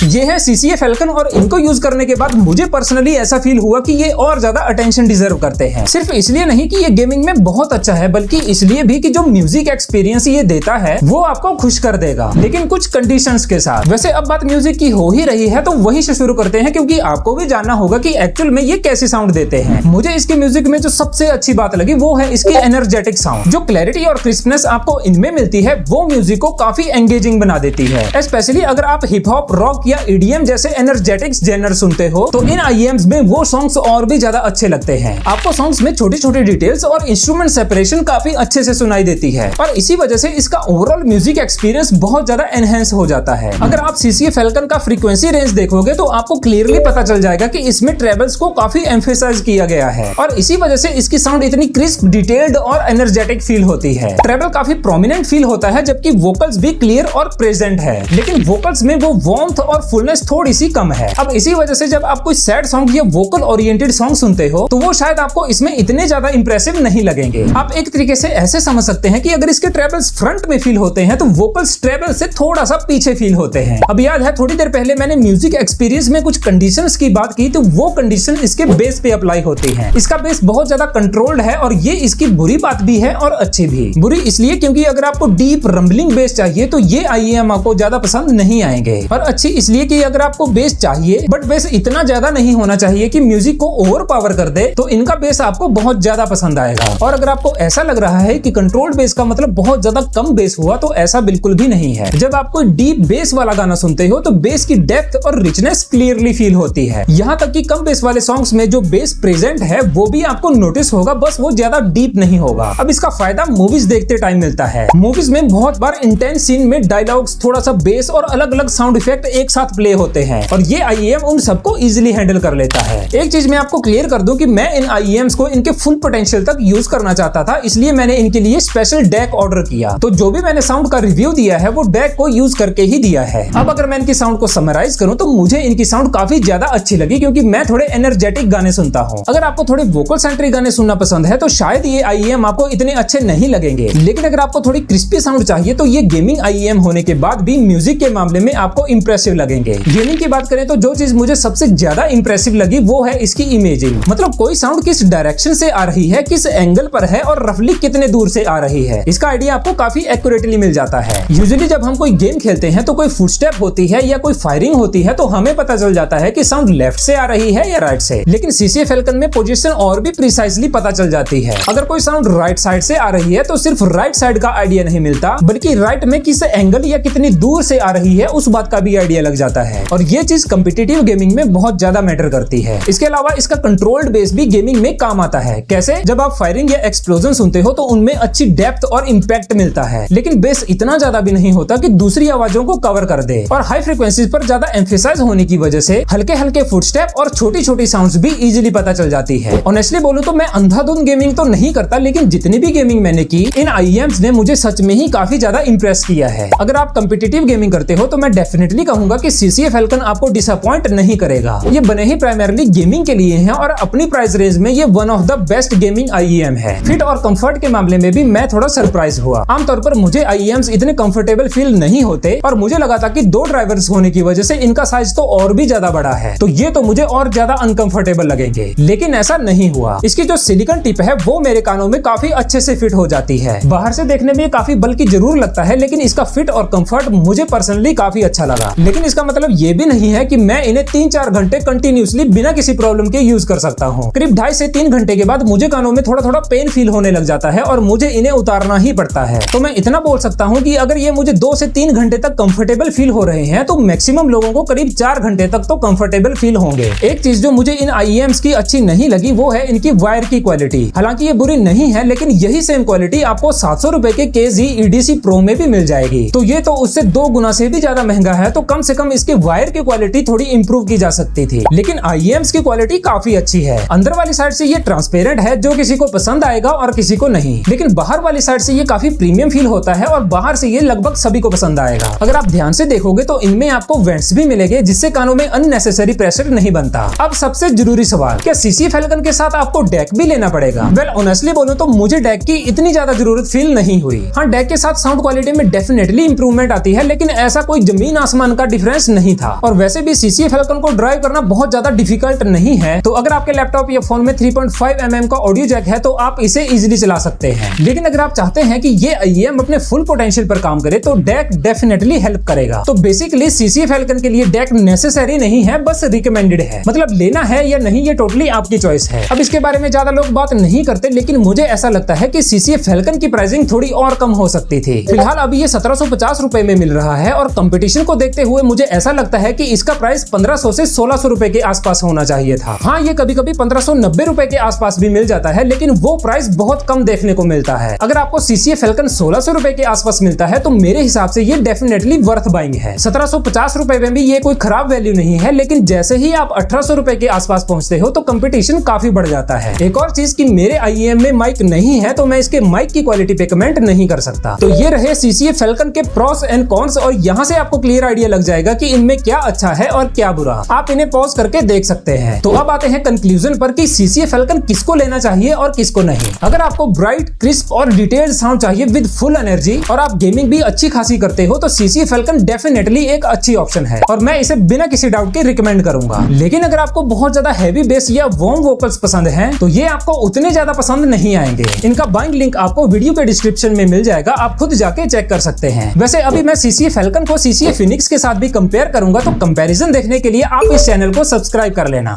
ये है CCA Falcon और इनको यूज करने के बाद मुझे पर्सनली ऐसा फील हुआ कि ये और ज्यादा अटेंशन डिजर्व करते हैं। सिर्फ इसलिए नहीं कि ये गेमिंग में बहुत अच्छा है, बल्कि इसलिए भी कि जो म्यूजिक एक्सपीरियंस ये देता है वो आपको खुश कर देगा, लेकिन कुछ कंडीशंस के साथ। वैसे अब बात म्यूजिक की हो ही रही है तो वहीं से शुरू करते हैं, क्योंकि आपको भी जानना होगा कि एक्चुअल में ये कैसे साउंड देते हैं। मुझे इसके म्यूजिक में जो सबसे अच्छी बात लगी वो है इसकी एनर्जेटिक साउंड। जो क्लैरिटी और क्रिस्पनेस आपको इनमें मिलती है वो म्यूजिक को काफी एंगेजिंग बना देती है। स्पेशली अगर आप हिप हॉप, रॉक या EDM जैसे एनर्जेटिक्स जेनर सुनते हो तो इन IEMs में वो सॉन्ग्स और भी ज्यादा अच्छे लगते हैं। आपको सॉन्ग्स में छोटी छोटी डिटेल्स और इंस्ट्रूमेंट सेपरेशन काफी अच्छे से सुनाई देती है और इसी वजह से इसका ओवरऑल म्यूजिक एक्सपीरियंस बहुत ज्यादा एनहेंस हो जाता है। अगर आप CCA Falcon का फ्रीक्वेंसी रेंज देखोगे तो आपको क्लियरली पता चल जाएगा कि इसमें ट्रेबल्स को काफी एम्फेसाइज किया गया है और इसी वजह से इसकी साउंड इतनी क्रिस्प, डिटेल्ड और एनर्जेटिक फील होती है। ट्रेबल काफी प्रोमिनेंट फील होता है, जबकि वोकल्स भी क्लियर और प्रेजेंट है, लेकिन वोकल्स में वो वार्मथ और फुलनेस थोड़ी सी कम है। अब इसी वजह से जब आप कोई सैड सॉन्ग या वोकल ओरिएंटेड सॉन्ग सुनते हो तो वो शायद आपको इसमें इतने ज्यादा इंप्रेसिव नहीं लगेंगे। आप एक तरीके से ऐसे समझ सकते हैं कि अगर इसके ट्रेबल्स फ्रंट में फील होते हैं तो वोकल्स ट्रेबल से थोड़ा सा पीछे फील होते हैं। अब याद है थोड़ी देर पहले मैंने म्यूजिक एक्सपीरियंस में कुछ कंडीशंस की बात की, तो वो कंडीशन इसके बेस पे अप्लाई होती है। इसका बेस बहुत ज्यादा कंट्रोल्ड है और ये इसकी बुरी बात भी है और अच्छी भी। बुरी इसलिए क्योंकि अगर आपको डीप रंबलिंग बेस चाहिए तो ये IEM आपको ज्यादा पसंद नहीं आएंगे, और अच्छी इसलिए कि अगर आपको बेस चाहिए बट बेस इतना ज्यादा नहीं होना चाहिए कि म्यूजिक को ओवर पावर कर दे, तो इनका बेस आपको बहुत ज्यादा पसंद आएगा। और अगर आपको ऐसा लग रहा है कि कंट्रोल्ड बेस का मतलब बहुत ज्यादा कम बेस हुआ, तो ऐसा बिल्कुल भी नहीं है। जब आप कोई डीप बेस वाला गाना सुनते हो तो बेस की डेप्थ और रिचनेस क्लियरली फील होती है। यहाँ तक कि कम बेस वाले सॉन्ग्स में जो बेस प्रेजेंट है वो भी आपको नोटिस होगा, बस वो ज्यादा डीप नहीं होगा। अब इसका फायदा मूवीज देखते टाइम मिलता है। मूवीज में बहुत बार इंटेंस सीन में डायलॉग्स, थोड़ा सा बेस और अलग अलग साउंड इफेक्ट एक साथ प्ले होते हैं और ये IEM उन सबको इजीली हैंडल कर लेता है। एक चीज मैं आपको क्लियर कर दूं कि मैं इन IEMs को इनके फुल पोटेंशियल तक यूज करना चाहता था, इसलिए मैंने इनके लिए स्पेशल डेक ऑर्डर किया। तो जो भी मैंने साउंड का रिव्यू दिया है वो डेक को यूज करके ही दिया है। अब अगर मैं इनकी साउंड को समराइज करूं तो मुझे इनकी साउंड काफी ज्यादा अच्छी लगी, क्योंकि मैं थोड़े एनर्जेटिक गाने सुनता हूं। अगर आपको थोड़े वोकल सेंट्रिक गाने सुनना पसंद है तो शायद ये IEM आपको इतने अच्छे नहीं लगेंगे, लेकिन अगर आपको थोड़ी क्रिस्पी साउंड चाहिए तो ये गेमिंग IEM होने के बाद भी म्यूजिक के मामले में आपको इंप्रेसिव लगेंगे। गेमिंग की बात करें तो जो चीज मुझे सबसे ज्यादा इंप्रेसिव लगी वो है इसकी इमेजिंग। मतलब कोई साउंड किस डायरेक्शन से आ रही है, किस एंगल पर है और रफली कितने दूर से आ रही है, इसका आइडिया आपको काफी एक्यूरेटली मिल जाता है। यूजुअली जब हम कोई गेम खेलते हैं तो कोई फुटस्टेप होती है या कोई फायरिंग होती है तो हमें पता चल जाता है कि साउंड लेफ्ट से आ रही है या राइट से, लेकिन CCA Falcon में पोजीशन और भी प्रिसाइजली पता चल जाती है। अगर कोई साउंड राइट साइड से आ रही है तो सिर्फ राइट साइड का आइडिया नहीं मिलता, बल्कि राइट में किस एंगल या कितनी दूर से आ रही है उस बात का भी आइडिया लग जाता है, और ये चीज कॉम्पिटिटिव गेमिंग में बहुत ज्यादा मैटर करती है। इसके अलावा इसका कंट्रोल्ड बेस भी गेमिंग में काम आता है। कैसे? जब आप फायरिंग या एक्सप्लोजन सुनते हो तो उनमें अच्छी डेप्थ और इंपैक्ट मिलता है, लेकिन बेस इतना ज्यादा भी नहीं होता कि दूसरी आवाजों को कवर कर दे, और हाई फ्रीक्वेंसीज पर ज्यादा एम्फेसाइज होने की वजह से हल्के हल्के फुटस्टेप और छोटी छोटी साउंड्स भी इजीली पता चल जाती है। ऑनेस्टली बोलूं तो मैं अंधाधुंध गेमिंग तो नहीं करता, लेकिन जितनी भी गेमिंग मैंने की इन IEMs ने मुझे सच में ही काफी ज्यादा इंप्रेस किया है। अगर आप कॉम्पिटिटिव गेमिंग करते हो तो मैं डेफिनेटली कहूंगा कि CCA Falcon आपको डिसअपॉइंट नहीं करेगा। ये बने ही प्राइमरली गेमिंग के लिए हैं और अपनी प्राइस रेंज में ये one of the best gaming IEM है। फिट और कंफर्ट के मामले में भी मैं थोड़ा सरप्राइज हुआ। आमतौर पर मुझे IEMs इतने कंफर्टेबल फील नहीं होते और मुझे लगा था कि 2 ड्राइवर्स होने की वजह से इनका साइज तो और भी ज्यादा बड़ा है, तो ये तो मुझे और ज्यादा अनकंफर्टेबल लगेंगे, लेकिन ऐसा नहीं हुआ। इसकी जो सिलिकॉन टिप है वो मेरे कानों में काफी अच्छे से फिट हो जाती है। बाहर से देखने में काफी बल्कि जरूर लगता है, लेकिन इसका फिट और कंफर्ट मुझे पर्सनली काफी अच्छा लगा। लेकिन इसका मतलब ये भी नहीं है कि मैं इन्हें 3-4 घंटे कंटिन्यूसली बिना किसी प्रॉब्लम के यूज कर सकता हूँ। करीब 2.5 से 3 घंटे के बाद मुझे कानों में थोड़ा थोड़ा पेन फील होने लग जाता है और मुझे इन्हें उतारना ही पड़ता है। तो मैं इतना बोल सकता हूँ कि अगर ये मुझे 2 से 3 घंटे तक कंफर्टेबल फील हो रहे हैं तो मैक्सिमम लोगों को करीब 4 घंटे तक तो कंफर्टेबल फील होंगे। एक चीज जो मुझे इन IEMs की अच्छी नहीं लगी वो है इनकी वायर की क्वालिटी। हालांकि ये बुरी नहीं है, लेकिन यही सेम क्वालिटी आपको 700 रुपए के KZ EDC Pro में भी मिल जाएगी, तो ये तो उससे 2 गुना से भी ज्यादा महंगा है। तो कम से कम इसके वायर की क्वालिटी थोड़ी इंप्रूव की जा सकती थी, लेकिन IEMs की क्वालिटी काफी अच्छी है। अंदर वाली साइड से ये ट्रांसपेरेंट है, जो किसी को पसंद आएगा और किसी को नहीं, लेकिन बाहर वाली साइड से ये काफी प्रीमियम फील होता है और बाहर से ये लगभग सभी को पसंद आएगा। अगर आप ध्यान से देखोगे तो इनमें आपको वेंट्स भी मिलेंगे, जिससे कानों में अननेसेसरी प्रेशर नहीं बनता। अब सबसे जरूरी सवाल, क्या CCA Falcon के साथ आपको डेक भी लेना पड़ेगा? वेल ऑनेस्टली बोलूं तो मुझे डेक की इतनी ज्यादा जरूरत फील नहीं हुई। हाँ, डेक के साथ साउंड क्वालिटी में डेफिनेटली इंप्रूवमेंट आती है, लेकिन ऐसा कोई जमीन आसमान का डिफरेंस परफॉर्मेंस नहीं था। और वैसे भी CCA Falcon को ड्राइव करना बहुत ज्यादा डिफिकल्ट नहीं है, तो अगर आपके लैपटॉप या फोन में 3.5 mm का ऑडियो जैक है तो आप इसे इजीली चला सकते हैं। लेकिन अगर आप चाहते हैं कि ये IEM अपने फुल पोटेंशियल पर काम करे तो DAC डेफिनेटली हेल्प करेगा। तो बेसिकली CCA Falcon के लिए DAC नेसेसरी नहीं है, बस रिकमेंडेड है। मतलब लेना है या नहीं ये टोटली आपकी चॉइस है। अब इसके बारे में ज्यादा लोग बात नहीं करते, लेकिन मुझे ऐसा लगता है कि CCA Falcon की प्राइसिंग थोड़ी और कम हो सकती थी। फिलहाल अभी ये 1750 रुपए में मिल रहा है और कंपटीशन को देखते हुए मुझे ऐसा लगता है कि इसका प्राइस 1500 से 1600 रुपए के आसपास होना चाहिए था। हाँ, ये कभी कभी 1590 रुपए के आसपास भी मिल जाता है, लेकिन वो प्राइस बहुत कम देखने को मिलता है। अगर आपको CCA Falcon 1600 रुपए के आसपास मिलता है तो मेरे हिसाब से ये डेफिनेटली वर्थ बाइंग है। 1750 रुपए में भी ये कोई खराब वैल्यू नहीं है, लेकिन जैसे ही आप 1800 रुपए के आसपास पहुंचते हो तो कंपटीशन काफी बढ़ जाता है। एक और चीज कि मेरे IEM में माइक नहीं है तो मैं इसके माइक की क्वालिटी पे कमेंट नहीं कर सकता। तो ये रहे CCA Falcon के प्रोस एंड कॉन्स, और यहाँ से आपको क्लियर आइडिया लग जाएगा कि इनमें क्या अच्छा है और क्या बुरा। आप इन्हें पॉज करके देख सकते हैं। तो अब आते हैं कंक्लूजन पर कि CCA Falcon किसको लेना चाहिए और किसको नहीं। अगर आपको ब्राइट, क्रिस्प और डिटेल्ड साउंड चाहिए विद फुल एनर्जी और आप गेमिंग भी अच्छी खासी करते हो तो CCA Falcon डेफिनेटली एक अच्छी ऑप्शन है और मैं इसे बिना किसी डाउट के रिकमेंड करूंगा। लेकिन अगर आपको बहुत ज्यादा हैवी बेस या वार्म वोकल्स पसंद हैं तो ये आपको उतने ज्यादा पसंद नहीं आएंगे। इनका बाइंग लिंक आपको वीडियो के डिस्क्रिप्शन में मिल जाएगा, आप खुद जाके चेक कर सकते हैं। वैसे अभी मैं CCA Falcon को CCA Phoenix के साथ भी कंपेयर करूंगा, तो कंपैरिजन देखने के लिए आप इस चैनल को सब्सक्राइब कर लेना।